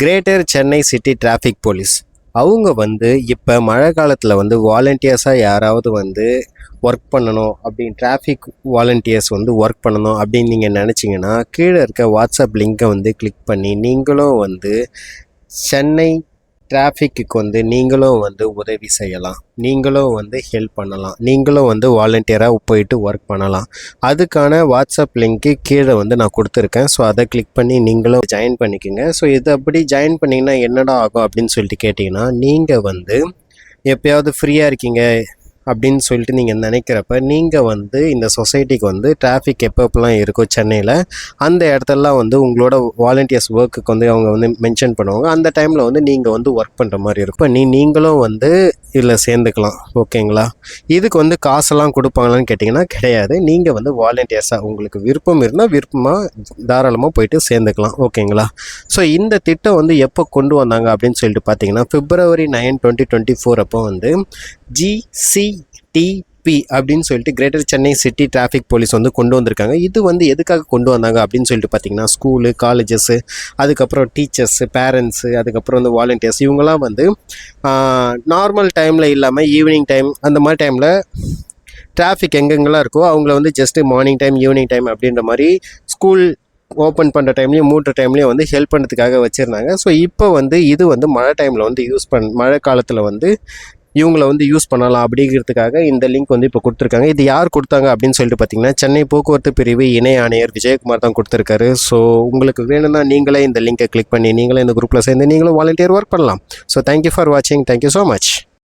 Greater Chennai city traffic police அவங்க வந்து இப்போ மழை காலத்தில் வந்து வாலண்டியர்ஸாக யாராவது வந்து ஒர்க் பண்ணணும் அப்படின்னு டிராஃபிக் வாலண்டியர்ஸ் வந்து ஒர்க் பண்ணணும் அப்படின்னு நீங்கள் நினச்சிங்கன்னா கீழே இருக்க வாட்ஸ்அப் லிங்கை வந்து கிளிக் பண்ணி நீங்களும் வந்து சென்னை டிராஃபிக்கு வந்து நீங்களும் வந்து உதவி செய்யலாம், நீங்களும் வந்து ஹெல்ப் பண்ணலாம், நீங்களும் வந்து வாலண்டியராக போயிட்டு ஒர்க் பண்ணலாம். அதுக்கான வாட்ஸ்அப் லிங்க்கு கீழே வந்து நான் கொடுத்துருக்கேன். ஸோ அதை கிளிக் பண்ணி நீங்களும் ஜாயின் பண்ணிக்கோங்க. ஸோ இது அப்படி ஜாயின் பண்ணிங்கன்னா என்னடா ஆகும் அப்படின்னு சொல்லிட்டு கேட்டிங்கன்னா, நீங்கள் வந்து எப்போயாவது ஃப்ரீயாக இருக்கீங்க அப்படின்னு சொல்லிட்டு நீங்கள் நினைக்கிறப்ப நீங்கள் வந்து இந்த சொசைட்டிக்கு வந்து டிராஃபிக் எப்பப்பெல்லாம் இருக்கோ சென்னையில் அந்த இடத்துலலாம் வந்து உங்களோட வாலண்டியர்ஸ் ஒர்க்குக்கு வந்து அவங்க வந்து மென்ஷன் பண்ணுவாங்க. அந்த டைமில் வந்து நீங்கள் வந்து ஒர்க் பண்ணுற மாதிரி இருக்கும். நீங்களும் வந்து இதில் சேர்ந்துக்கலாம். ஓகேங்களா? இதுக்கு வந்து காசெல்லாம் கொடுப்பாங்களான்னு கேட்டிங்கன்னா கிடையாது. நீங்கள் வந்து வாலண்டியர்ஸாக உங்களுக்கு விருப்பம் இருந்தால் தாராளமாக போயிட்டு சேர்ந்துக்கலாம். ஓகேங்களா? ஸோ இந்த திட்டம் வந்து எப்போ கொண்டு வந்தாங்க அப்படின்னு சொல்லிட்டு பார்த்தீங்கன்னா February 9, 2024 அப்போ வந்து GCTP அப்படின்னு சொல்லிட்டு greater Chennai city traffic police வந்து கொண்டு வந்திருக்காங்க. இது வந்து எதுக்காக கொண்டு வந்தாங்க அப்படின்னு சொல்லிட்டு பார்த்தீங்கன்னா ஸ்கூலு, காலேஜஸ்ஸு, அதுக்கப்புறம் டீச்சர்ஸு, பேரண்ட்ஸு, அதுக்கப்புறம் வந்து வாலண்டியர்ஸ் இவங்கெல்லாம் வந்து நார்மல் டைமில் இல்லாமல் ஈவினிங் டைம் அந்த மாதிரி டைமில் டிராஃபிக் எங்கெங்கெல்லாம் இருக்கோ அவங்கள வந்து just morning time, evening time அப்படின்ற மாதிரி ஸ்கூல் ஓப்பன் பண்ணுற டைம்லேயும் மூடுற டைம்லேயும் வந்து ஹெல்ப் பண்ணுறதுக்காக வச்சுருந்தாங்க. ஸோ இப்போ வந்து இது வந்து மழை டைமில் வந்து மழை காலத்தில் வந்து இவங்கள வந்து யூஸ் பண்ணலாம் அப்படிங்கிறதுக்காக இந்த லிங்க் வந்து இப்போ கொடுத்துருக்காங்க. இது யார் கொடுத்தாங்க அப்படின்னு சொல்லிட்டு பார்த்தீங்கன்னா சென்னை போக்குவரத்து பிரிவு இணை ஆணையர் விஜயகுமார் தான் கொடுத்துருக்காரு. ஸோ உங்களுக்கு வேணும்னா நீங்களே இந்த லிங்கை கிளிக் பண்ணி நீங்களே இந்த குரூப்பில் சேர்ந்து நீங்களும் வாலண்டியர் ஒர்க் பண்ணலாம். ஸோ தேங்க்யூ ஃபார் வாட்சிங். Thank you so much.